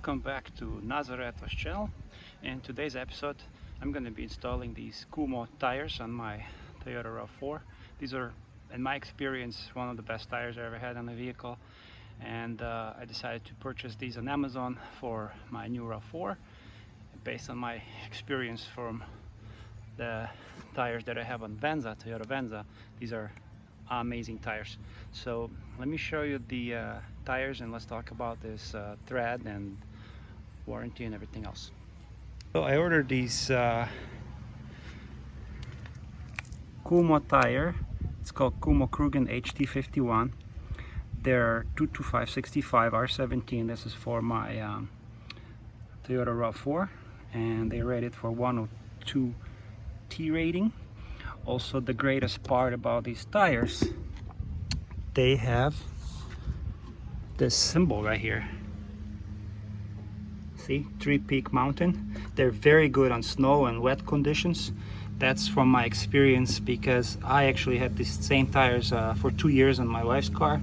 Welcome back to Nazareto's channel. In today's episode I'm going to be installing these Kumho tires on my Toyota Rav4. These are, in my experience, one of the best tires I ever had on a vehicle, and I decided to purchase these on Amazon for my new Rav4 based on my experience from the tires that I have on Venza, Toyota Venza. These are amazing tires. So let me show you the tires and let's talk about this thread and warranty and everything else. So I ordered these Kumho tire. It's called Kumho Crugen HT51. They're 225/65 R17. This is for my Toyota Rav4, and they rated for 102 T rating. Also, the greatest part about these tires, they have this symbol right here. See, 3-peak mountain. They're very good on snow and wet conditions. That's from my experience, because I actually had these same tires for 2 years on my wife's car,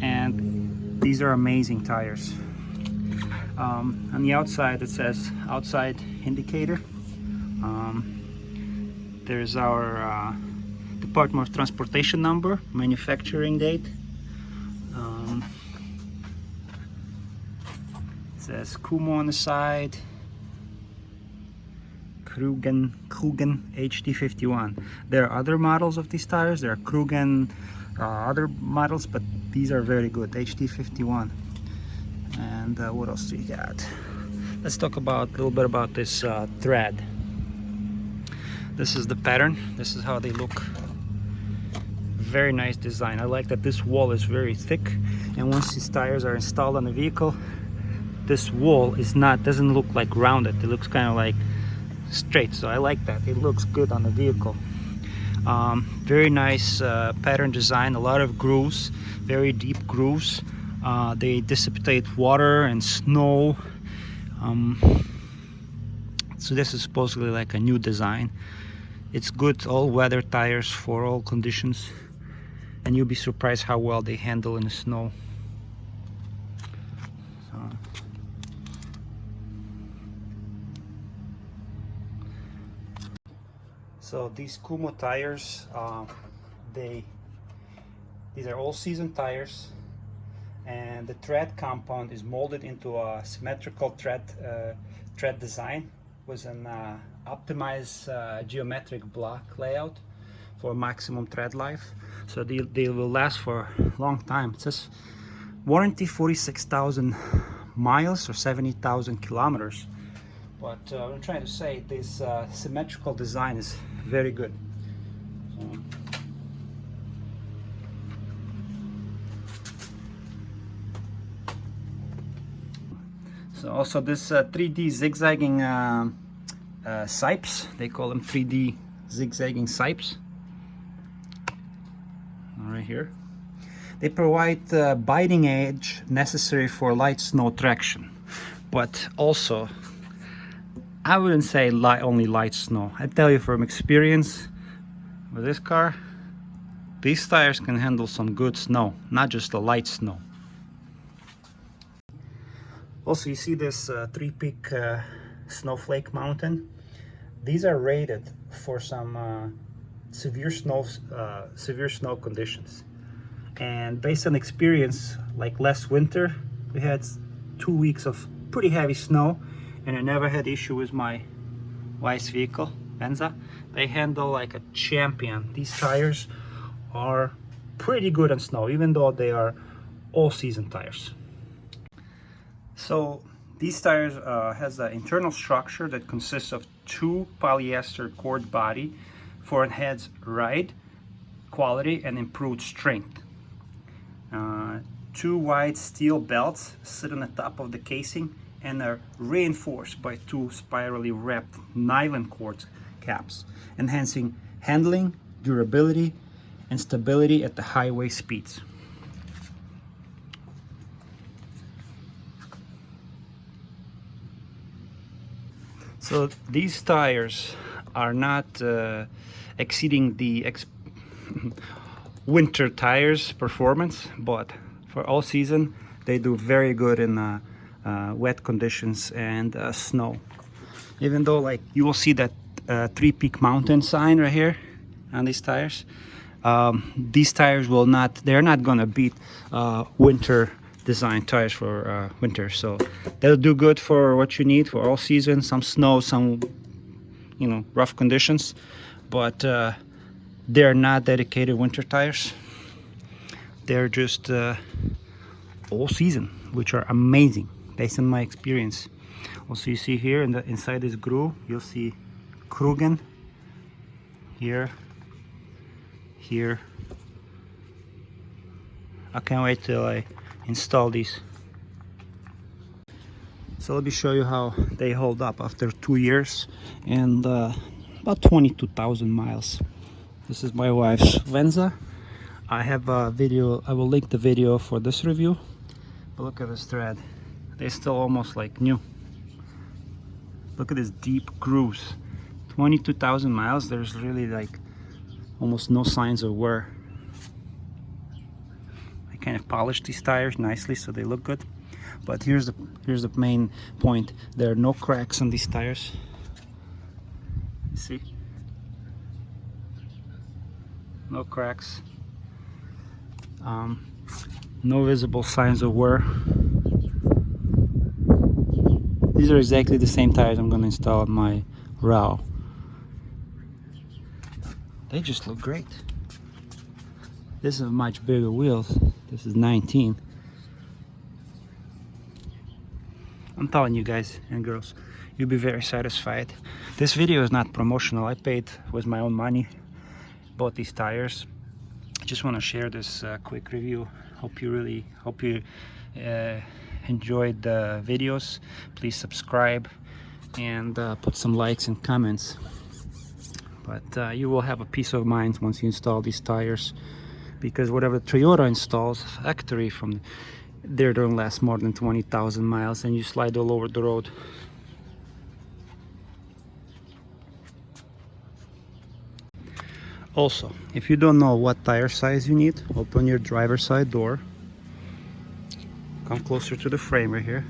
and these are amazing tires. On the outside it says outside indicator. There's our Department of Transportation number, manufacturing date. It says Kumho on the side, Crugen HT51. There are other models of these tires. There are Crugen other models, but these are very good. HT51. And what else do you got? Let's talk about a little bit about this thread. This is the pattern. This is how they look. Very nice design. I like that this wall is very thick, and once these tires are installed on the vehicle, this wall doesn't look like rounded. It looks kind of like straight. So I like that. It looks good on the vehicle. Very nice pattern design. A lot of grooves, very deep grooves. They dissipate water and snow. So this is supposedly like a new design. It's good all-weather tires for all conditions, and you'll be surprised how well they handle in the snow. So these Kumho tires, these are all-season tires, and the tread compound is molded into a symmetrical tread design with an optimized geometric block layout for maximum tread life. So they will last for a long time. It says warranty 46,000 miles or 70,000 kilometers. But what I'm trying to say, this symmetrical design is very good. So also this 3D zigzagging sipes, they call them 3D zigzagging sipes, right here. They provide the biting edge necessary for light snow traction, but also I wouldn't say only light snow. I tell you from experience with this car, these tires can handle some good snow, not just the light snow. Also, you see this 3-peak snowflake mountain. These are rated for some severe snow conditions. And based on experience, like last winter, we had 2 weeks of pretty heavy snow, and I never had issue with my wife's vehicle, Venza. They handle like a champion. These tires are pretty good on snow, even though they are all-season tires. So these tires has an internal structure that consists of 2 polyester cord body for enhanced ride quality and improved strength. 2 wide steel belts sit on the top of the casing and are reinforced by 2 spirally wrapped nylon cord caps, enhancing handling, durability, and stability at the highway speeds. So these tires are not exceeding the winter tires performance, but for all season they do very good in wet conditions and snow. Even though, like, you will see that Three Peak Mountain sign right here on these tires, these tires will not, they're not gonna beat winter design tires for winter. So they'll do good for what you need for all season, some snow, some, you know, rough conditions, but they're not dedicated winter tires. They're just all season, which are amazing based on my experience. Also, you see here in the inside this groove, you'll see Crugen here, here. I can't wait till I install these. So let me show you how they hold up after 2 years and about 22,000 miles. This is my wife's Venza. I have a video, I will link the video for this review. But look at this thread, they're still almost like new. Look at these deep grooves. 22,000 miles, there's really like almost no signs of wear. I kind of polished these tires nicely so they look good. But here's the main point. There are no cracks on these tires. See? No cracks. No visible signs of wear. These are exactly the same tires I'm going to install on my Rav4. They just look great. This is much bigger wheels. This is 19. I'm telling you guys and girls, you'll be very satisfied. This video is not promotional. I paid with my own money, bought these tires. I just want to share this quick review. Hope you enjoyed the videos. Please subscribe and put some likes and comments. But you will have a peace of mind once you install these tires, because whatever Toyota installs factory from there don't last more than 20,000 miles and you slide all over the road. Also, if you don't know what tire size you need, open your driver's side door, come closer to the frame right here.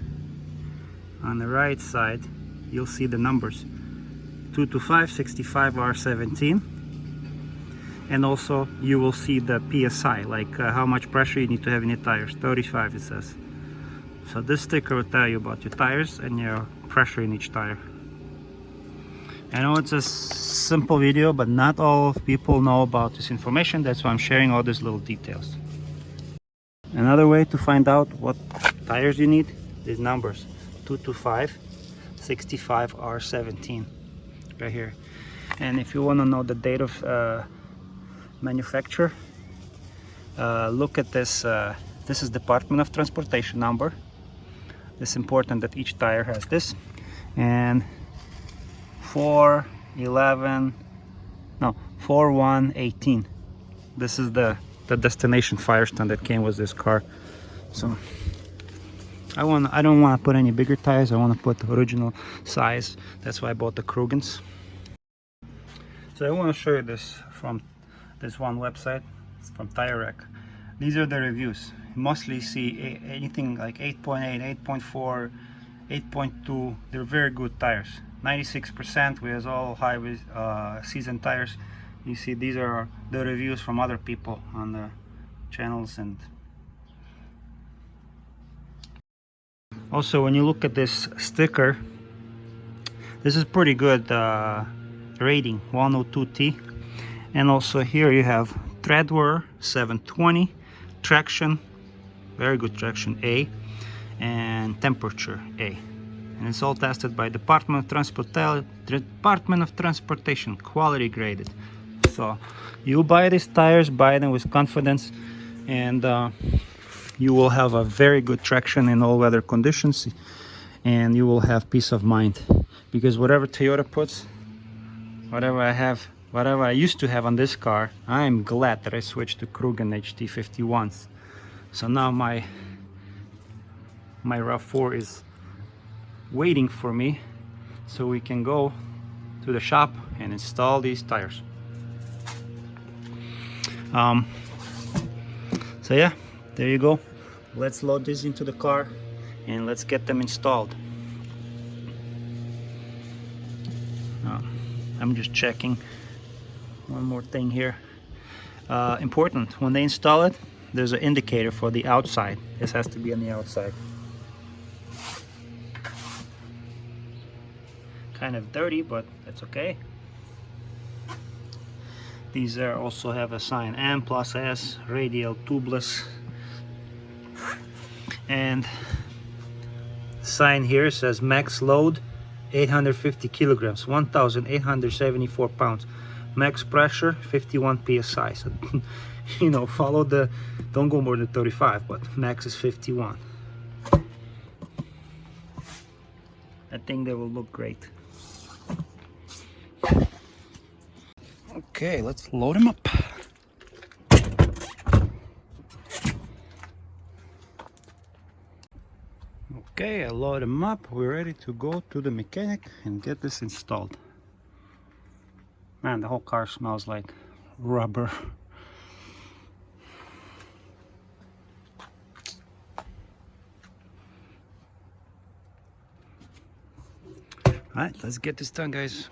On the right side you'll see the numbers 225, 65, R17, and also you will see the PSI, like how much pressure you need to have in your tires. 35 it says. So this sticker will tell you about your tires and your pressure in each tire. I know it's a simple video, but not all people know about this information. That's why I'm sharing all these little details. Another way to find out what tires you need is numbers 225, 65, R17 right here. And if you want to know the date of manufacture, look at this. This is Department of Transportation number. It's important that each tire has this. And 4118. This is the destination Firestone that came with this car. So I don't want to put any bigger tires. I want to put the original size. That's why I bought the Crugens. So I want to show you this from this one website. It's from Tire Rack. These are the reviews. You mostly see anything like 8.8, 8.4, 8.2. They're very good tires. 96% with all high season tires. You see, these are the reviews from other people on the channels. And also, when you look at this sticker, this is pretty good rating, 102T. And also here you have tread wear 720, traction, very good traction, A, and temperature, A. And it's all tested by Department of Transportation, quality graded. So you buy these tires, buy them with confidence, and you will have a very good traction in all weather conditions, and you will have peace of mind, because whatever Toyota puts, whatever I used to have on this car, I am glad that I switched to Crugen HT51s. So now my Rav4 is waiting for me, so we can go to the shop and install these tires. So yeah, there you go. Let's load this into the car and let's get them installed. I'm just checking one more thing here. Important, when they install it, there's an indicator for the outside. This has to be on the outside. Kind of dirty, but that's okay. These also have a sign M+S, radial tubeless, and the sign here says max load 850 kilograms, 1,874 pounds, max pressure 51 psi. So you know, follow the, don't go more than 35, but max is 51. I think they will look great. Okay, let's load them up. Okay, I load them up. We're ready to go to the mechanic and get this installed. Man, the whole car smells like rubber. Alright, let's get this done, guys.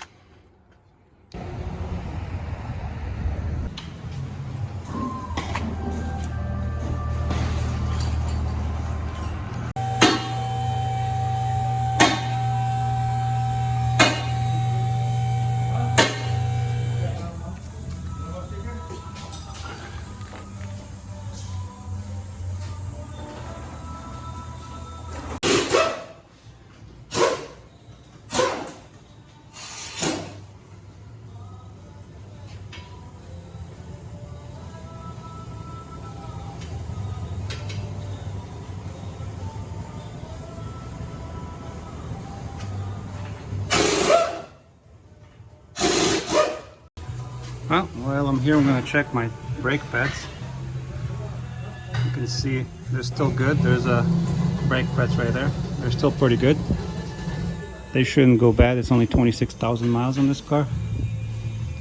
Well, while I'm here, I'm going to check my brake pads. You can see they're still good. There's a brake pads right there. They're still pretty good. They shouldn't go bad. It's only 26,000 miles on this car.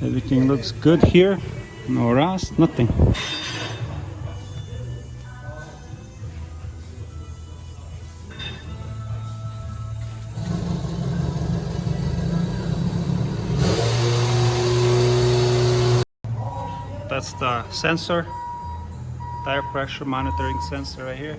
Everything looks good here. No rust, nothing. That's the sensor, tire pressure monitoring sensor right here.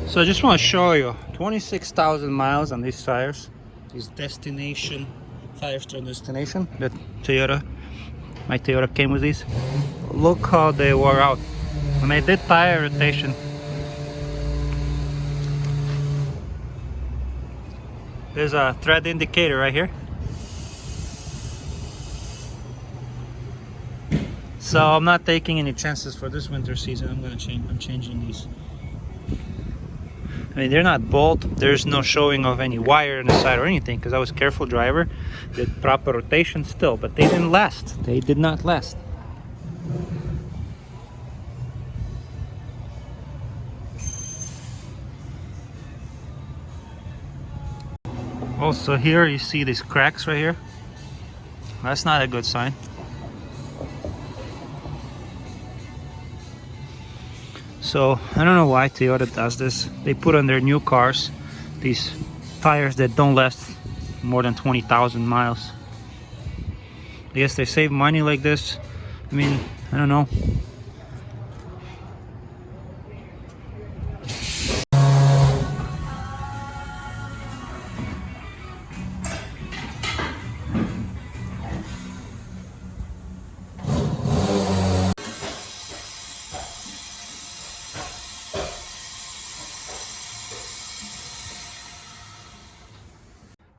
So I just want to show you 26,000 miles on these tires. These destination tires to destination that my Toyota came with these. Look how they wore out. When I did tire rotation, there's a thread indicator right here. So I'm not taking any chances for this winter season. I'm changing these. I mean, they're not bolt. There's no showing of any wire on the side or anything because I was a careful driver, did proper rotation still, but they didn't last. They did not last. Also here you see these cracks right here. That's not a good sign. So I don't know why Toyota does this. They put on their new cars these tires that don't last more than 20,000 miles. I guess they save money like this. I mean, I don't know.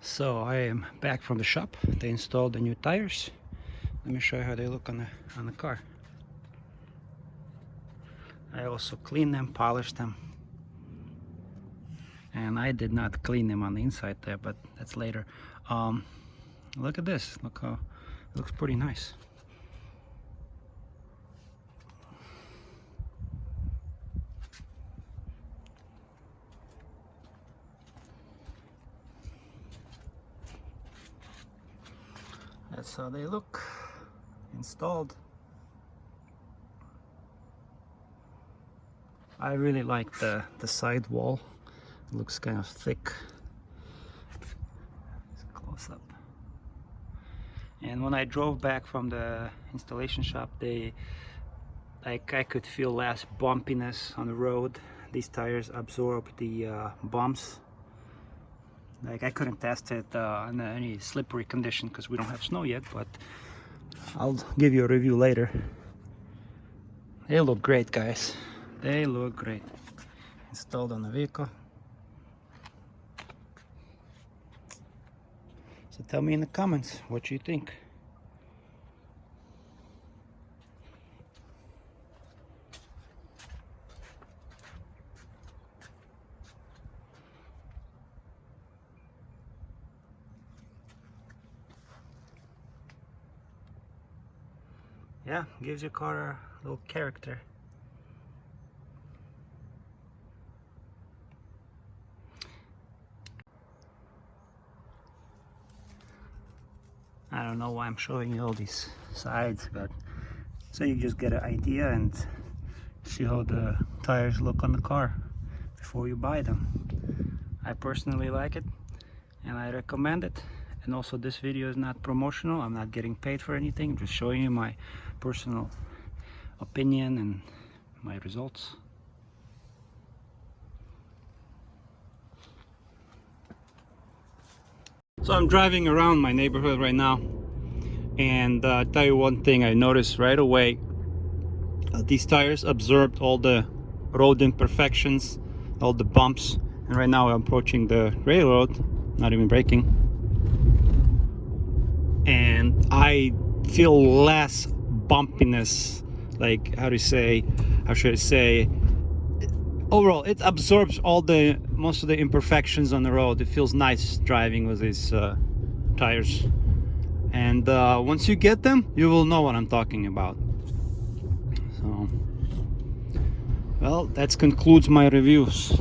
So I am back from the shop. They installed the new tires. Let me show you how they look on the car. I also cleaned them, polished them, and I did not clean them on the inside there, but that's later. Look at this. Look how it looks pretty nice. That's how they look installed. I really like the side wall. It looks kind of thick. Close up. And when I drove back from the installation shop, I could feel less bumpiness on the road. These tires absorb the bumps. Like, I couldn't test it in any slippery condition because we don't have snow yet, but I'll give you a review later. They look great, guys. They look great. Installed on the vehicle. So tell me in the comments what you think. Yeah, gives your car a little character. I don't know why I'm showing you all these sides, but so you just get an idea and see how the tires look on the car before you buy them. I personally like it and I recommend it. And also, this video is not promotional. I'm not getting paid for anything. I'm just showing you my personal opinion and my results. So I'm driving around my neighborhood right now, and I'll tell you one thing I noticed right away. These tires absorbed all the road imperfections, all the bumps, and right now I'm approaching the railroad, not even braking, and I feel less bumpiness. Like, how should I say, overall it absorbs most of the imperfections on the road. It feels nice driving with these tires, and once you get them, you will know what I'm talking about. So, well, that concludes my reviews.